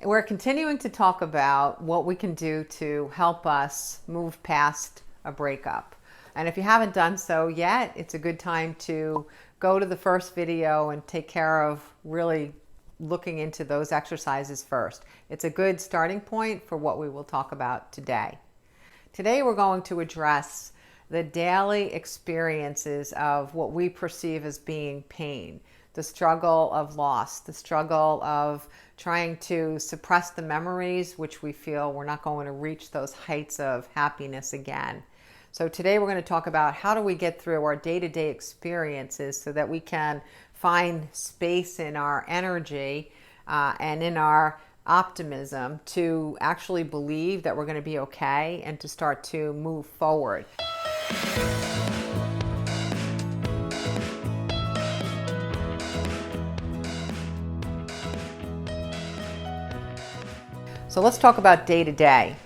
We're continuing to talk about what we can do to help us move past a breakup. And if you haven't done so yet, it's a good time to go to the first video and take care of really looking into those exercises first. It's a good starting point for what we will talk about today. Today we're going to address the daily experiences of what we perceive as being pain, the struggle of loss, the struggle of trying to suppress the memories, which we feel we're not going to reach those heights of happiness again. So today we're going to talk about how do we get through our day-to-day experiences so that we can find space in our energy and in our optimism to actually believe that we're going to be okay and to start to move forward. So let's talk about day to day.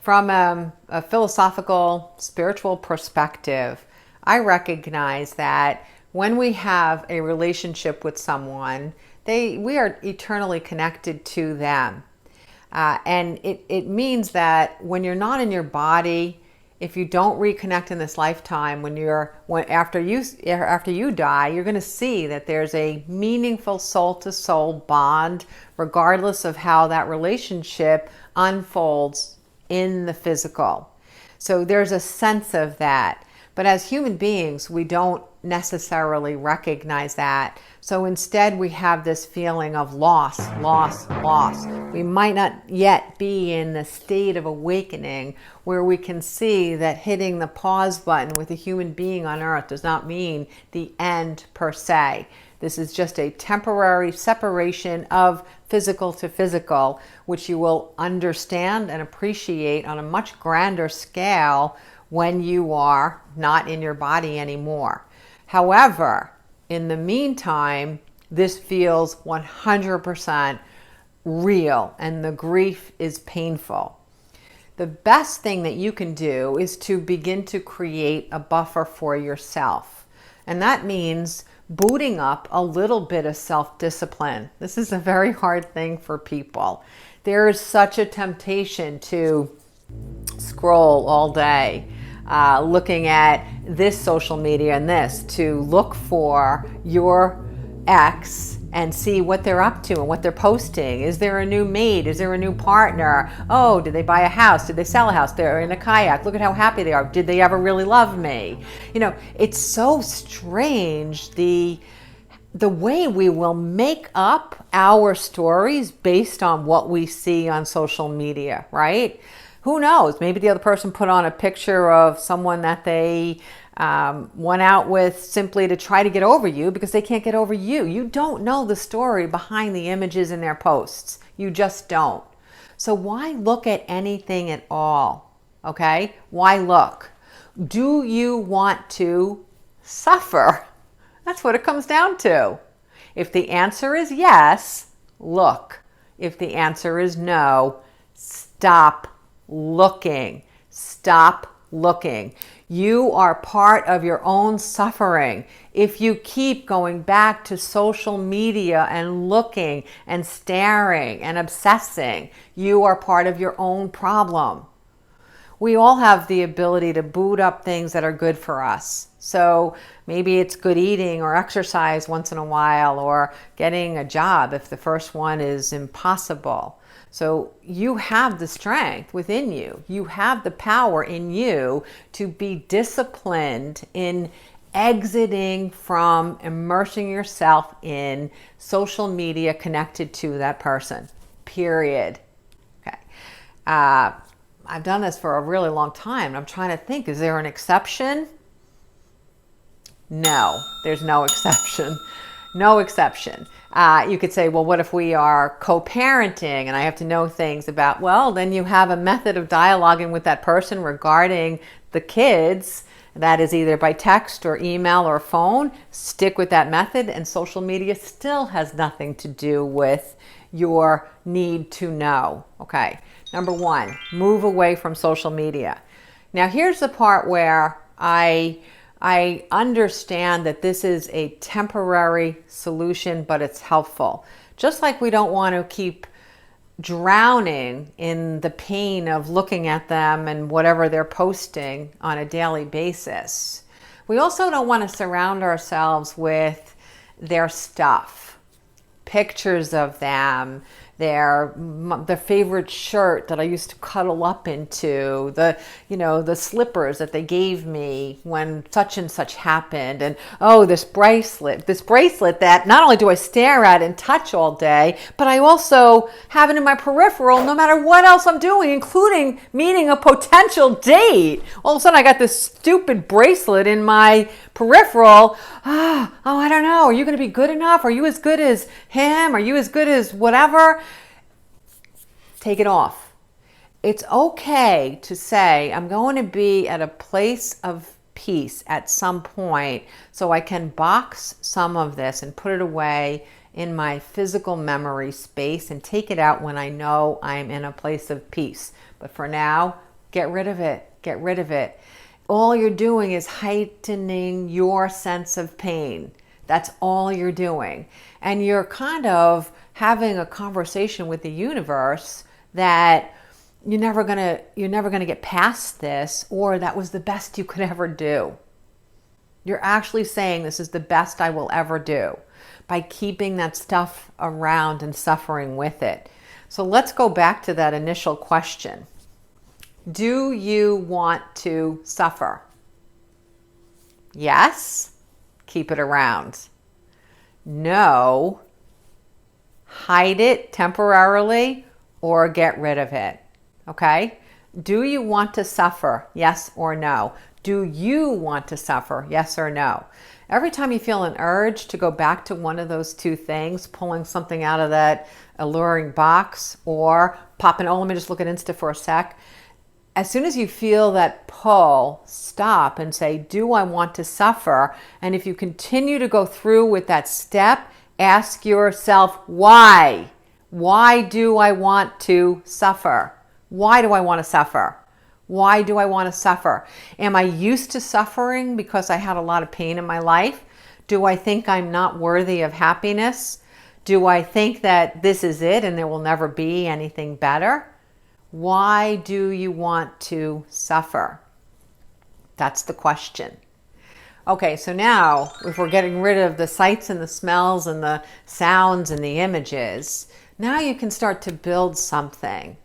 From a philosophical, spiritual perspective, I recognize that when we have a relationship with someone, we are eternally connected to them. And it means that when you're not in your body, if you don't reconnect in this lifetime, after you die, you're going to see that there's a meaningful soul-to-soul bond, regardless of how that relationship unfolds in the physical. So there's a sense of that. But as human beings, we don't necessarily recognize that. So instead, we have this feeling of loss, loss, loss. We might not yet be in the state of awakening where we can see that hitting the pause button with a human being on earth does not mean the end per se. This is just a temporary separation of physical to physical, which you will understand and appreciate on a much grander scale when you are not in your body anymore. However, in the meantime, this feels 100% real and the grief is painful. The best thing that you can do is to begin to create a buffer for yourself. And that means booting up a little bit of self-discipline. This is a very hard thing for people. There is such a temptation to scroll all day, looking at this social media and this, to look for your ex and see what they're up to and what they're posting. Is there a new mate? Is there a new partner? Oh, did they buy a house? Did they sell a house? They're in a kayak. Look at how happy they are. Did they ever really love me? You know, it's so strange the way we will make up our stories based on what we see on social media, right? Who knows? Maybe the other person put on a picture of someone that they went out with simply to try to get over you because they can't get over you. You don't know the story behind the images in their posts. You just don't. So why look at anything at all? Okay? Why look? Do you want to suffer? That's what it comes down to. If the answer is yes, look. If the answer is no, stop looking. Stop looking. You are part of your own suffering. If you keep going back to social media and looking and staring and obsessing, you are part of your own problem. We all have the ability to boot up things that are good for us. So maybe it's good eating or exercise once in a while or getting a job if the first one is impossible. So you have the strength within you. You have the power in you to be disciplined in exiting from immersing yourself in social media connected to that person, period. Okay. I've done this for a really long time. I'm trying to think, is there an exception? No, there's no exception. No exception. You could say, well, what if we are co-parenting and I have to know things about, well, then you have a method of dialoguing with that person regarding the kids that is either by text or email or phone. Stick with that method, and social media still has nothing to do with your need to know. Okay, number one, move away from social media. Now here's the part where I understand that this is a temporary solution, but it's helpful. Just like we don't want to keep drowning in the pain of looking at them and whatever they're posting on a daily basis. We also don't want to surround ourselves with their stuff, pictures of them, their favorite shirt that I used to cuddle up into, the slippers that they gave me when such and such happened, and oh, this bracelet that not only do I stare at and touch all day, but I also have it in my peripheral no matter what else I'm doing, including meeting a potential date. All of a sudden I got this stupid bracelet in my peripheral. Oh, I don't know. Are you going to be good enough? Are you as good as him? Are you as good as whatever? Take it off. It's okay to say, I'm going to be at a place of peace at some point so I can box some of this and put it away in my physical memory space and take it out when I know I'm in a place of peace. But for now, get rid of it. Get rid of it. All you're doing is heightening your sense of pain. That's all you're doing. And you're kind of having a conversation with the universe that you're never gonna get past this, or that was the best you could ever do. You're actually saying this is the best I will ever do by keeping that stuff around and suffering with it. So let's go back to that initial question. Do you want to suffer? Yes, keep it around. No, hide it temporarily or get rid of it. Okay? Do you want to suffer? Yes or no? Do you want to suffer? Yes or no? Every time you feel an urge to go back to one of those two things, pulling something out of that alluring box or popping, oh, let me just look at Insta for a sec. As soon as you feel that pull, stop and say, do I want to suffer? And if you continue to go through with that step, ask yourself, why? Why do I want to suffer? Why do I want to suffer? Why do I want to suffer? Am I used to suffering because I had a lot of pain in my life? Do I think I'm not worthy of happiness? Do I think that this is it and there will never be anything better? Why do you want to suffer? That's the question. Okay, so now if we're getting rid of the sights and the smells and the sounds and the images, now you can start to build something.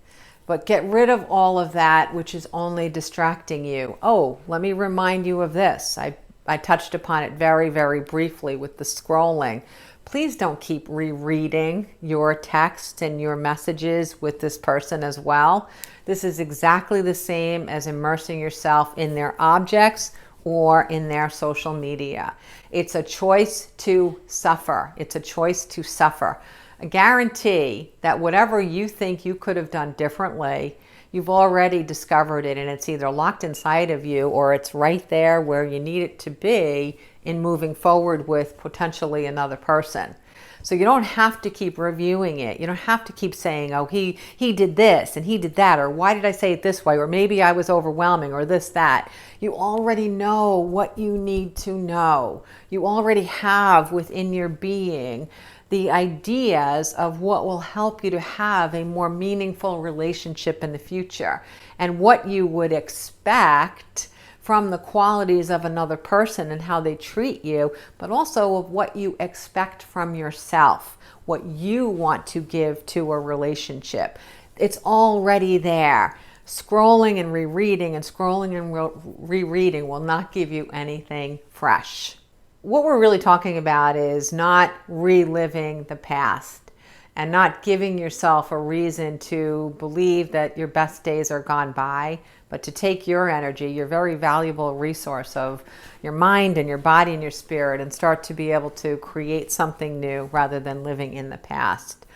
But get rid of all of that which is only distracting you. Oh, let me remind you of this. I touched upon it very, very briefly with the scrolling. Please don't keep rereading your text and your messages with this person as well. This is exactly the same as immersing yourself in their objects or in their social media. It's a choice to suffer. It's a choice to suffer. I guarantee that whatever you think you could have done differently, you've already discovered it, and it's either locked inside of you or it's right there where you need it to be in moving forward with potentially another person. So you don't have to keep reviewing it. You don't have to keep saying, oh, he did this and he did that, or why did I say it this way, or maybe I was overwhelming, or this, that. You already know what you need to know. You already have within your being the ideas of what will help you to have a more meaningful relationship in the future, and what you would expect from the qualities of another person and how they treat you, but also of what you expect from yourself, what you want to give to a relationship. It's already there. Scrolling and rereading and scrolling and rereading will not give you anything fresh. What we're really talking about is not reliving the past and not giving yourself a reason to believe that your best days are gone by, but to take your energy, your very valuable resource of your mind and your body and your spirit, and start to be able to create something new rather than living in the past.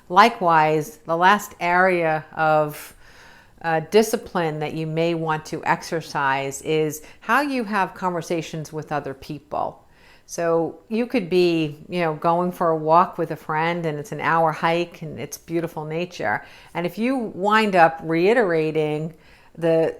Likewise, the last area of discipline that you may want to exercise is how you have conversations with other people. So you could be, going for a walk with a friend and it's an hour hike and it's beautiful nature. And if you wind up reiterating the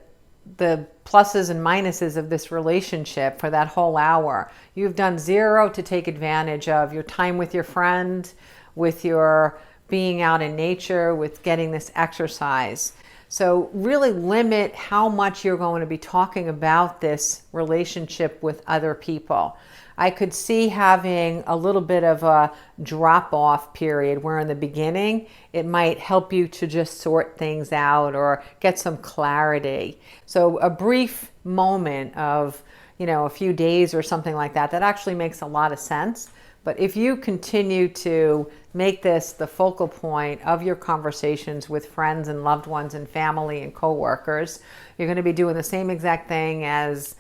pluses and minuses of this relationship for that whole hour, you've done zero to take advantage of your time with your friend, with your being out in nature, with getting this exercise. So really limit how much you're going to be talking about this relationship with other people. I could see having a little bit of a drop-off period where in the beginning it might help you to just sort things out or get some clarity. So a brief moment of, a few days or something like that, that actually makes a lot of sense. But if you continue to make this the focal point of your conversations with friends and loved ones and family and coworkers, you're going to be doing the same exact thing as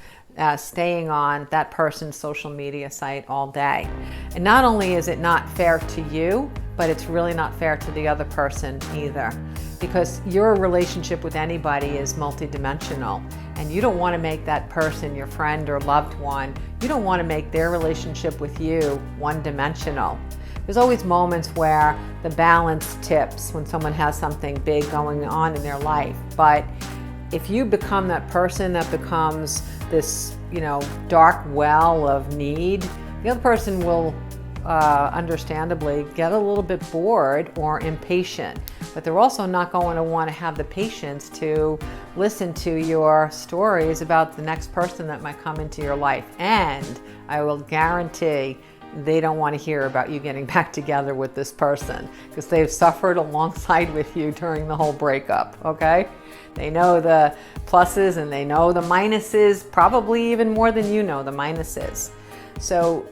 staying on that person's social media site all day. And not only is it not fair to you, but it's really not fair to the other person either, because your relationship with anybody is multidimensional, and you don't want to make that person, your friend or loved one, you don't want to make their relationship with you one-dimensional. There's always moments where the balance tips when someone has something big going on in their life. But if you become that person that becomes this, dark well of need, the other person will understandably get a little bit bored or impatient. But they're also not going to want to have the patience to listen to your stories about the next person that might come into your life. And I will guarantee they don't want to hear about you getting back together with this person, because they've suffered alongside with you during the whole breakup, okay? They know the pluses and they know the minuses, probably even more than you know the minuses. So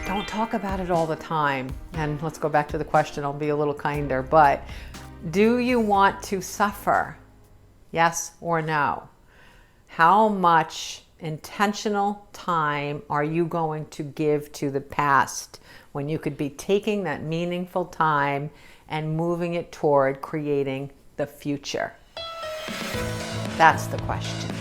don't talk about it all the time. And let's go back to the question, I'll be a little kinder, but do you want to suffer? Yes or no? How much intentional time are you going to give to the past when you could be taking that meaningful time and moving it toward creating the future? That's the question.